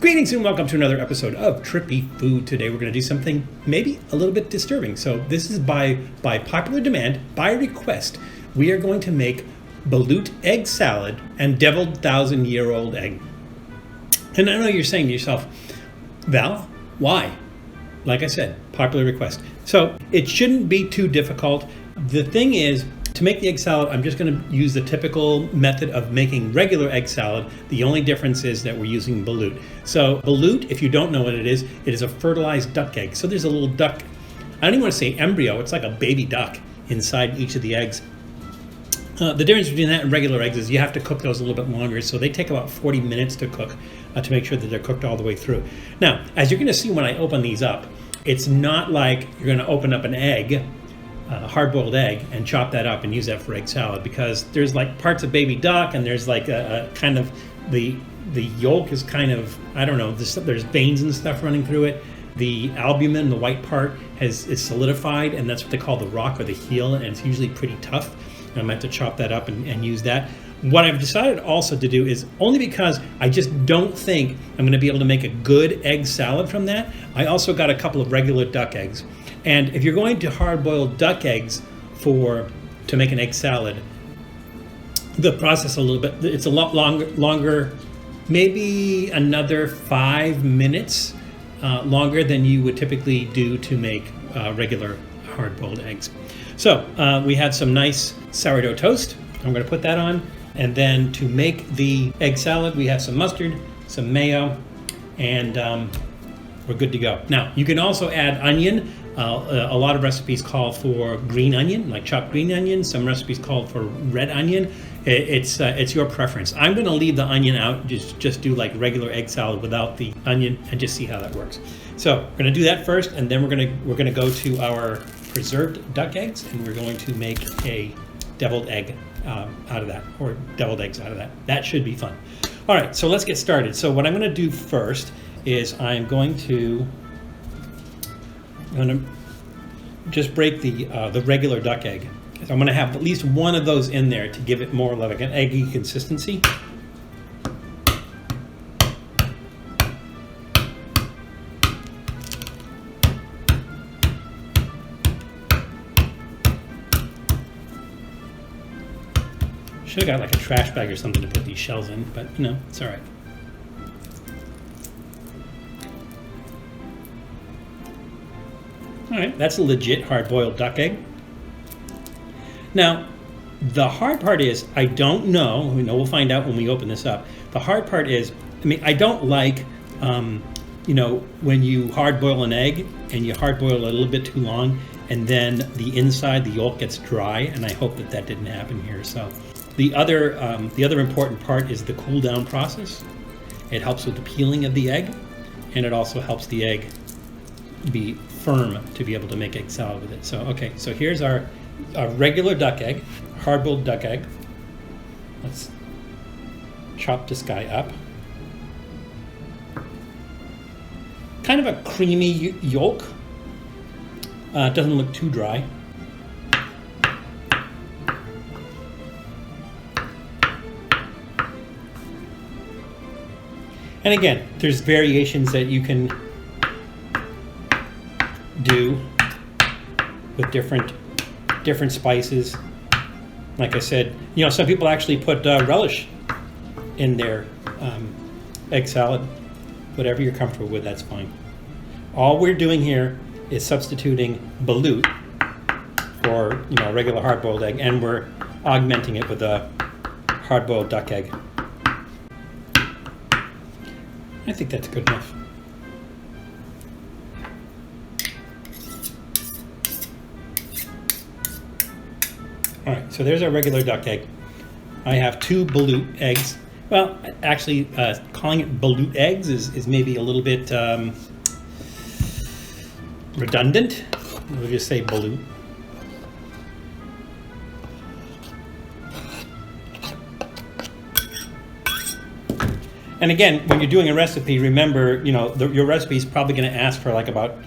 Greetings and welcome to another episode of Trippy Food. Today we're going to do something maybe a little bit disturbing. So this is by popular demand, by request. We are going to make balut egg salad and deviled 1,000-year-old egg. And I know you're saying to yourself, Val, why? Like I said, popular request. So it shouldn't be too difficult. The thing is, to make the egg salad, I'm just going to use the typical method of making regular egg salad. The only difference is that we're using balut. So balut, if you don't know what it is a fertilized duck egg. So there's a little duck, I don't even want to say embryo, it's like a baby duck inside each of the eggs. The difference between that and regular eggs is you have to cook those a little bit longer. So they take about 40 minutes to cook to make sure that they're cooked all the way through. Now, as you're going to see when I open these up, it's not like you're going to open up an egg, a hard-boiled egg, and chop that up and use that for egg salad, because there's like parts of baby duck and there's like a kind of the yolk is kind of, I don't know, there's veins and stuff running through it. The albumin, the white part, is solidified, and that's what they call the rock or the heel, and it's usually pretty tough. And I'm going to have to chop that up and use that. What I've decided also to do is, only because I just don't think I'm going to be able to make a good egg salad from that, I also got a couple of regular duck eggs. And if you're going to hard-boiled duck eggs to make an egg salad, the process it's a lot longer, maybe another 5 minutes longer than you would typically do to make regular hard-boiled eggs. So we have some nice sourdough toast. I'm going to put that on. And then to make the egg salad, we have some mustard, some mayo, and we're good to go. Now, you can also add onion. A lot of recipes call for green onion, like chopped green onion. Some recipes call for red onion. It's your preference. I'm going to leave the onion out, just do like regular egg salad without the onion, and just see how that works. So we're going to do that first, and then we're going to go to our preserved duck eggs, and we're going to make a deviled egg out of that, or deviled eggs out of that. That should be fun. All right, so let's get started. So what I'm going to do first is I'm going to just break the regular duck egg. So I'm going to have at least one of those in there to give it more like an eggy consistency. Should have got like a trash bag or something to put these shells in, but you know, it's all right. All right, that's a legit hard-boiled duck egg. Now, the hard part is, I don't know, we'll find out when we open this up. The hard part is, I don't like, when you hard-boil an egg and you hard-boil it a little bit too long, and then the inside, the yolk gets dry, and I hope that didn't happen here. So the other important part is the cool down process. It helps with the peeling of the egg, and it also helps the egg be firm to be able to make egg salad with it. So okay, so here's our regular duck egg, hard-boiled duck egg. Let's chop this guy up. Kind of a creamy yolk. It doesn't look too dry. And again, there's variations that you can do with different spices. Like I said, some people actually put relish in their egg salad. Whatever you're comfortable with, that's fine. All we're doing here is substituting balut for a regular hard-boiled egg, and we're augmenting it with a hard-boiled duck egg. I think that's good enough. All right, so there's our regular duck egg. I have 2 balut eggs. Well, actually, calling it balut eggs is maybe a little bit redundant. We'll just say balut. And again, when you're doing a recipe, remember, your recipe is probably going to ask for like about,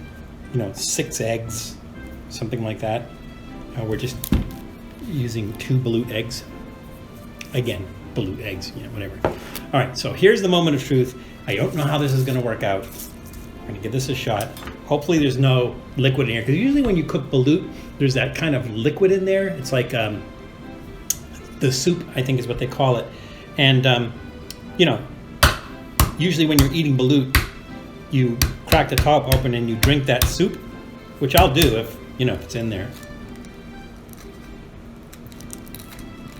6 eggs, something like that. We're just using 2 balut eggs. Again, balut eggs, whatever. All right, so here's the moment of truth. I don't know how this is going to work out. I'm going to give this a shot. Hopefully there's no liquid in here, because usually when you cook balut, there's that kind of liquid in there. It's like the soup, I think is what they call it. And, you know, usually when you're eating balut, you crack the top open and you drink that soup, which I'll do if, you know, if it's in there.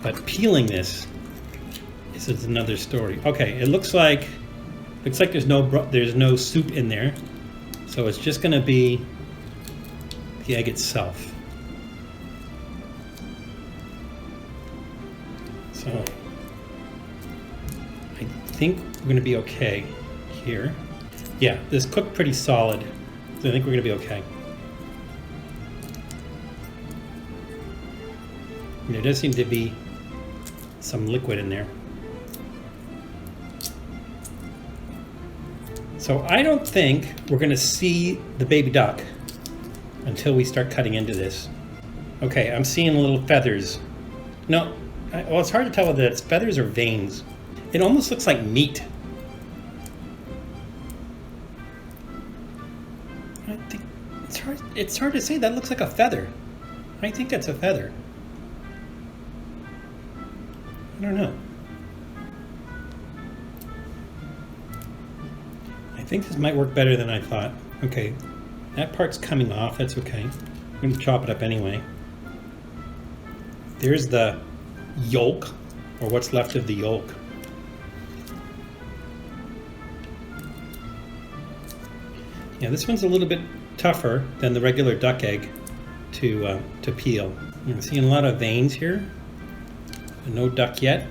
But peeling this is another story. Okay, it looks like there's no soup in there, so it's just going to be the egg itself. So I think we're going to be okay here. Yeah, this cooked pretty solid, so I think we're going to be okay. And there does seem to be some liquid in there. So I don't think we're going to see the baby duck until we start cutting into this. Okay, I'm seeing little feathers. No, well, it's hard to tell whether it's feathers or veins. It almost looks like meat. I think it's hard to say. That looks like a feather. I think that's a feather. I don't know. I think this might work better than I thought. Okay, that part's coming off. That's okay. I'm going to chop it up anyway. There's the yolk, or what's left of the yolk. Yeah, this one's a little bit tougher than the regular duck egg to peel. I'm seeing a lot of veins here. No duck yet.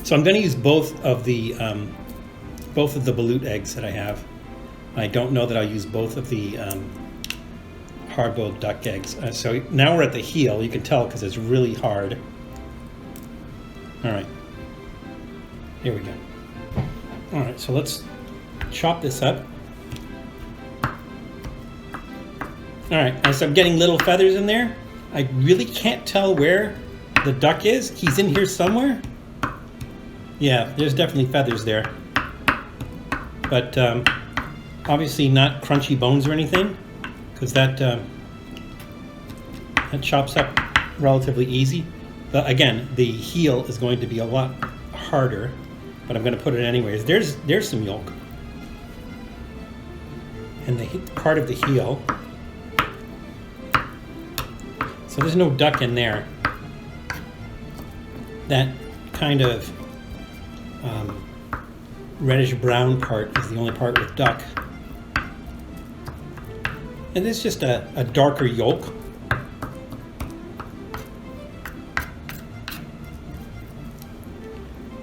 So I'm going to use both of the balut eggs that I have. I don't know that I'll use both of the hard-boiled duck eggs. So now we're at the heel. You can tell because it's really hard. All right. Here we go. All right, so let's chop this up. All right, as I'm getting little feathers in there, I really can't tell where the duck is. He's in here somewhere. Yeah, there's definitely feathers there. But obviously not crunchy bones or anything, because that chops up relatively easy. But again, the heel is going to be a lot harder, but I'm going to put it anyways. There's some yolk. And the part of the heel. So there's no duck in there. That kind of reddish brown part is the only part with duck. And it's just a darker yolk.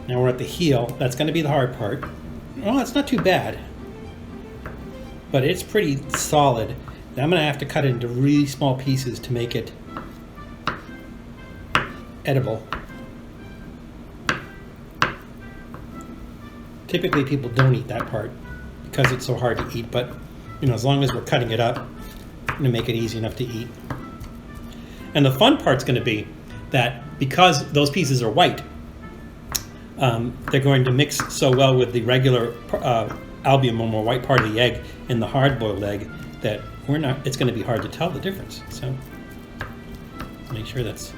Now we're at the heel. That's going to be the hard part. Well, it's not too bad, but it's pretty solid. Now I'm going to have to cut it into really small pieces to make it edible. Typically people don't eat that part because it's so hard to eat, but you know, as long as we're cutting it up, I'm going to make it easy enough to eat. And the fun part's going to be that because those pieces are white, they're going to mix so well with the regular albumin or white part of the egg and the hard-boiled egg that it's going to be hard to tell the difference. So make sure that's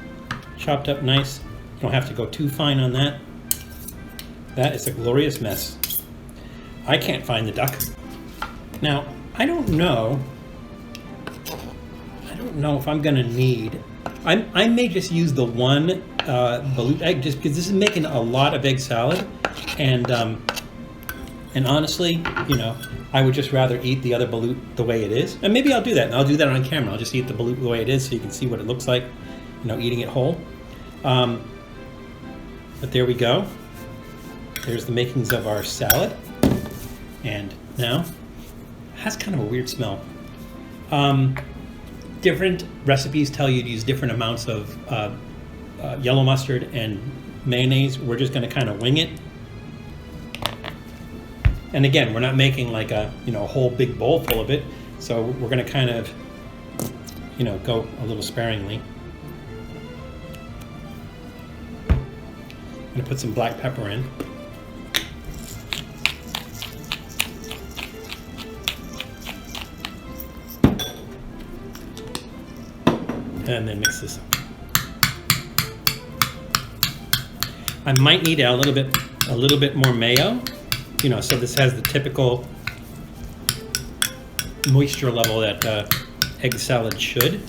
chopped up nice. You don't have to go too fine on that. That is a glorious mess. I can't find the duck. Now, I don't know if I'm gonna need, I may just use the one balut egg just because this is making a lot of egg salad, and honestly, you know, I would just rather eat the other balut the way it is. And maybe I'll do that, and I'll do that on camera. I'll just eat the balut the way it is so you can see what it looks like, you know, eating it whole. But there we go. There's the makings of our salad. And now, it has kind of a weird smell. Different recipes tell you to use different amounts of yellow mustard and mayonnaise. We're just going to kind of wing it. And again, we're not making like a whole big bowl full of it, so we're going to kind of go a little sparingly. I'm gonna put some black pepper in. And then mix this up. I might need a little bit more mayo, you know, so this has the typical moisture level that egg salad should.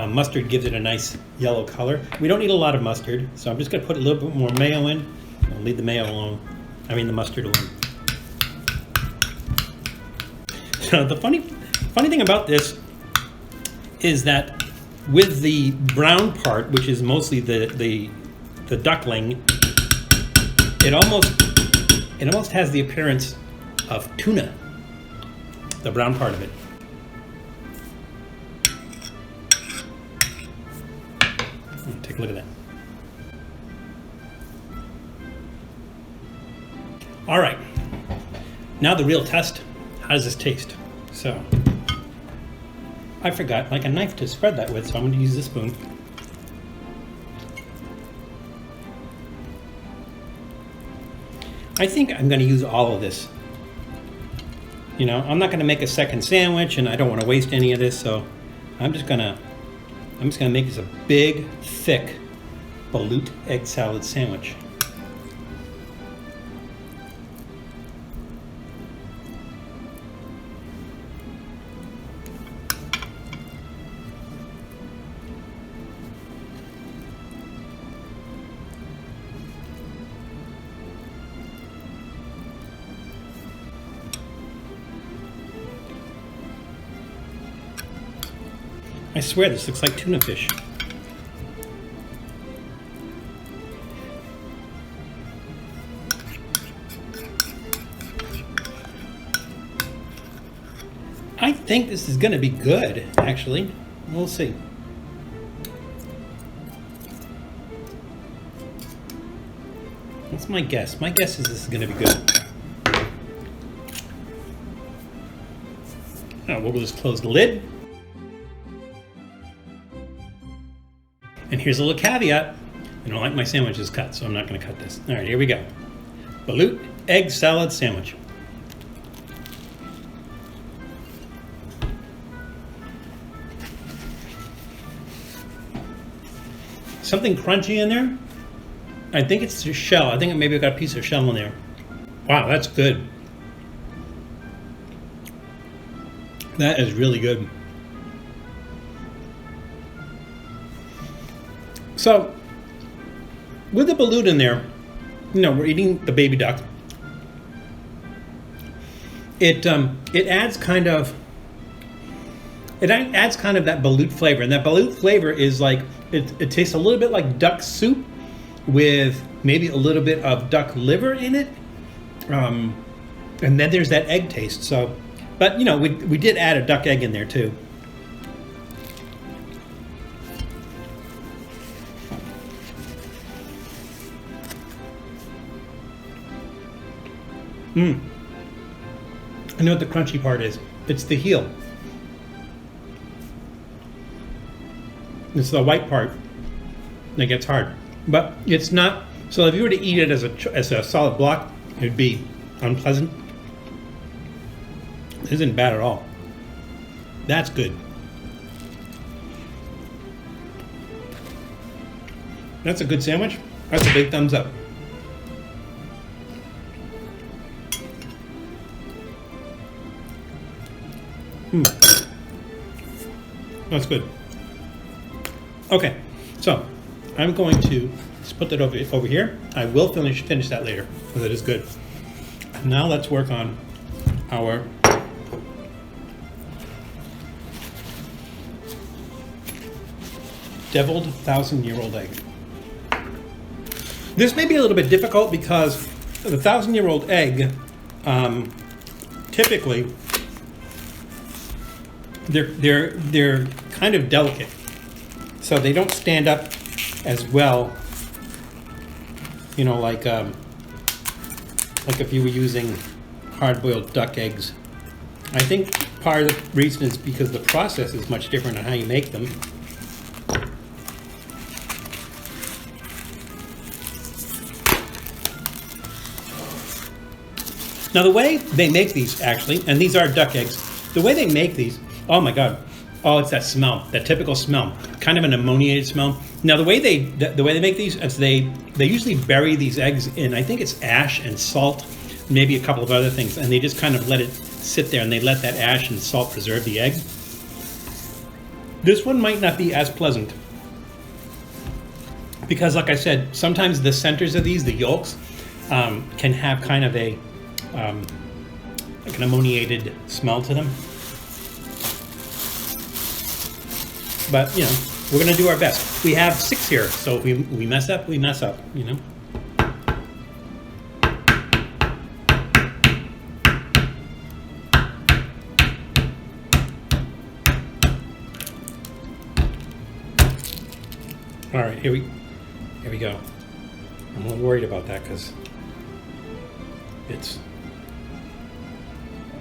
Mustard gives it a nice yellow color. We don't need a lot of mustard, so I'm just going to put a little bit more mayo in. I'll leave the mayo alone. I mean the mustard alone. So the funny thing about this is that with the brown part, which is mostly the duckling, it almost has the appearance of tuna. The brown part of it. Take a look at that. All right, now the real test. How does this taste? So, I forgot like a knife to spread that with, so I'm going to use this spoon. I think I'm going to use all of this. You know, I'm not going to make a second sandwich, and I don't want to waste any of this, so I'm just gonna make this a big, thick Balut egg salad sandwich. I swear this looks like tuna fish. I think this is going to be good, actually. We'll see. That's my guess. My guess is this is going to be good. We'll just close the lid. And here's a little caveat. I don't like my sandwiches cut, so I'm not going to cut this. All right, here we go. Balut egg salad sandwich. Something crunchy in there. I think it's the shell. I think maybe I got a piece of shell in there. Wow, that's good. That is really good. So, with the balut in there, you know, we're eating the baby duck. It adds kind of that balut flavor, and that balut flavor is like it tastes a little bit like duck soup with maybe a little bit of duck liver in it, and then there's that egg taste. So, but you know, we did add a duck egg in there too. I know what the crunchy part is. It's the heel. It's the white part that gets hard. But it's not, so if you were to eat it as a solid block, it'd be unpleasant. It isn't bad at all. That's good. That's a good sandwich. That's a big thumbs up. That's good. Okay, so I'm going to just put that over here. I will finish that later because it is good. Now let's work on our deviled 1,000-year-old egg. This may be a little bit difficult because the 1,000-year-old egg, typically, they're kind of delicate, so they don't stand up as well. You know, like if you were using hard-boiled duck eggs. I think part of the reason is because the process is much different on how you make them. Now the way they make these, actually, and these are duck eggs, the way they make these, oh my God, oh, it's that smell, that typical smell, kind of an ammoniated smell. Now the way they make these is they usually bury these eggs in, I think it's ash and salt, maybe a couple of other things, and they just kind of let it sit there and they let that ash and salt preserve the egg. This one might not be as pleasant because, like I said, sometimes the centers of these, the yolks, can have kind of a like an ammoniated smell to them. But, you know, we're going to do our best. We have 6 here, so if we mess up, we mess up, you know. All right, here we go. I'm a little worried about that because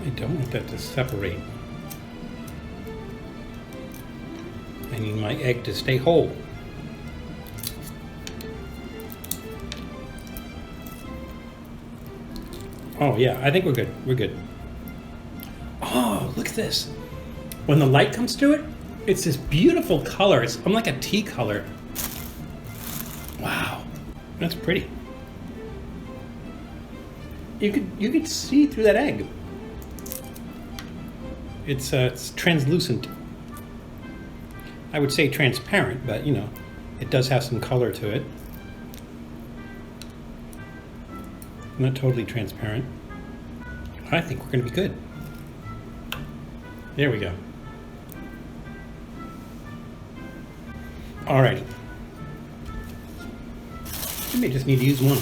I don't want that to separate. I need my egg to stay whole. Oh yeah, I think we're good. We're good. Oh, look at this. When the light comes through it, it's this beautiful color. I'm like a tea color. Wow, that's pretty. You could see through that egg. It's translucent. I would say transparent, but you know, it does have some color to it. Not totally transparent. I think we're going to be good. There we go. Alrighty. We may just need to use one.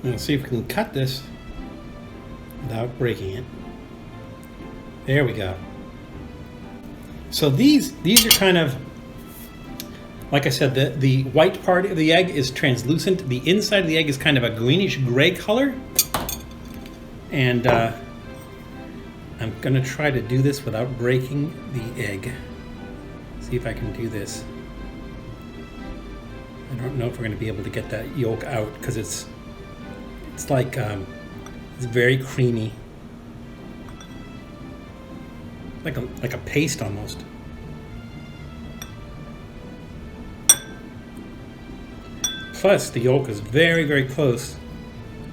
Let's see if we can cut this without breaking it. There we go. So these are kind of, like I said, the white part of the egg is translucent. The inside of the egg is kind of a greenish gray color. And I'm gonna try to do this without breaking the egg. See if I can do this. I don't know if we're gonna be able to get that yolk out because it's like, it's very creamy. Like a paste almost. Plus, the yolk is very, very close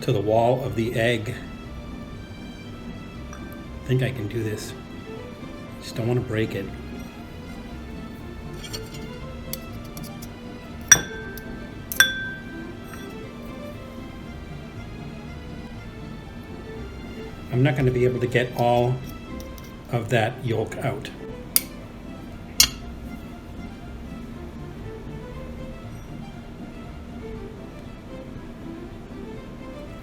to the wall of the egg. I think I can do this. Just don't want to break it. I'm not going to be able to get all of that yolk out.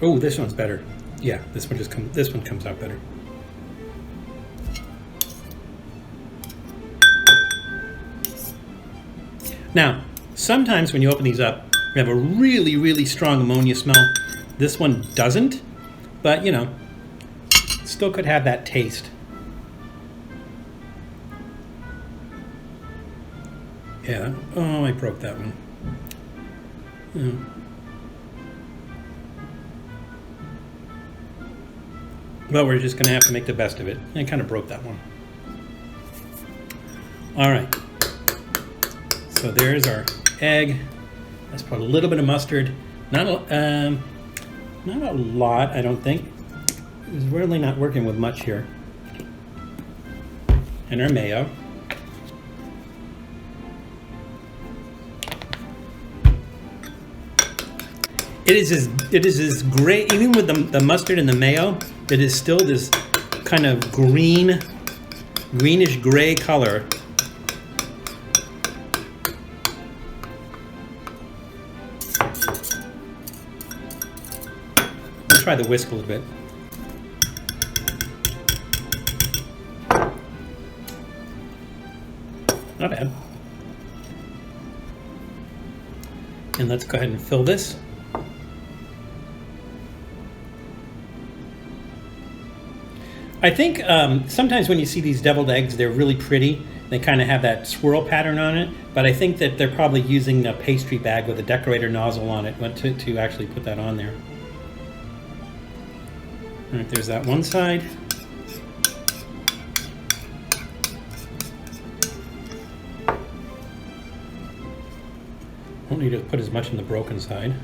Oh, this one's better. Yeah, this one comes out better. Now, sometimes when you open these up, you have a really, really strong ammonia smell. This one doesn't, but you know, still could have that taste. Yeah. Oh, I broke that one. Yeah. Well, we're just going to have to make the best of it. I kind of broke that one. All right. So there's our egg. Let's put a little bit of mustard. Not a lot, I don't think. It's really not working with much here. And our mayo. It is this gray, even with the mustard and the mayo, it is still this kind of greenish gray color. I'll try the whisk a little bit. Not bad. And let's go ahead and fill this. I think sometimes when you see these deviled eggs, they're really pretty. They kind of have that swirl pattern on it, but I think that they're probably using a pastry bag with a decorator nozzle on it to actually put that on there. All right, there's that one side. Don't need to put as much in the broken side.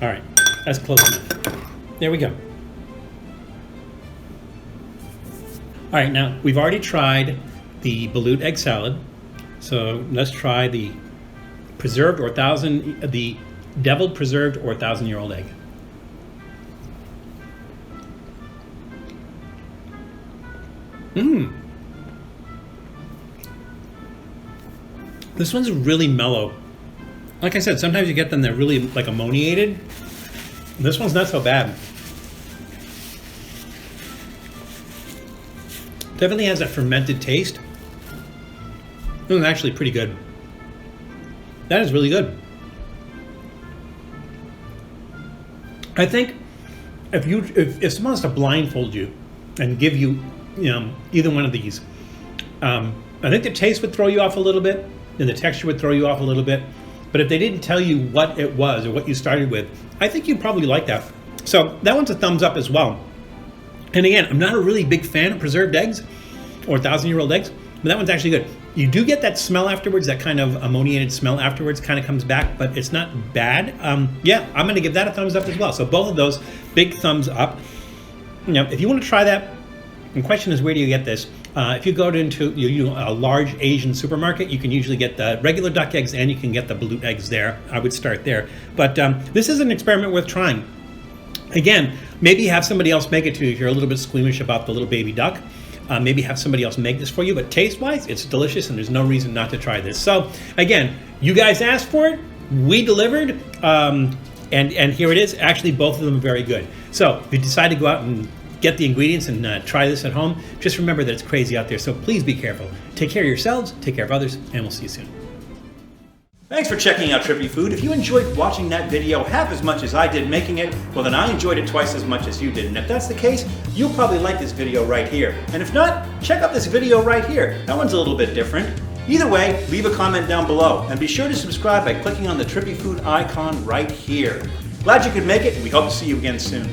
All right, that's close enough. There we go. All right, now we've already tried the Balut egg salad, so let's try the preserved or the deviled preserved or 1,000-year-old egg. This one's really mellow. Like I said, sometimes you get them that really like ammoniated. This one's not so bad. Definitely has a fermented taste. This is actually pretty good. That is really good. I think if someone has to blindfold you and give you, either one of these, I think the taste would throw you off a little bit, and the texture would throw you off a little bit. But if they didn't tell you what it was or what you started with, I think you'd probably like that. So that one's a thumbs up as well. And again, I'm not a really big fan of preserved eggs or 1,000-year-old eggs, but that one's actually good. You do get that smell afterwards, that kind of ammoniated smell afterwards kind of comes back, but it's not bad. Yeah, I'm going to give that a thumbs up as well. So both of those, big thumbs up. If you want to try that, the question is, where do you get this? If you go into a large Asian supermarket, you can usually get the regular duck eggs and you can get the Balut eggs there. I would start there. But this is an experiment worth trying. Again, maybe have somebody else make it to you if you're a little bit squeamish about the little baby duck. Maybe have somebody else make this for you, but taste-wise, it's delicious and there's no reason not to try this. So again, you guys asked for it, we delivered, and here it is. Actually, both of them are very good. So if you decide to go out and get the ingredients and try this at home, just remember that it's crazy out there, so please be careful. Take care of yourselves, take care of others, and we'll see you soon. Thanks for checking out Trippy Food. If you enjoyed watching that video half as much as I did making it, well then I enjoyed it twice as much as you did. And if that's the case, you'll probably like this video right here. And if not, check out this video right here. That one's a little bit different. Either way, leave a comment down below. And be sure to subscribe by clicking on the Trippy Food icon right here. Glad you could make it, and we hope to see you again soon.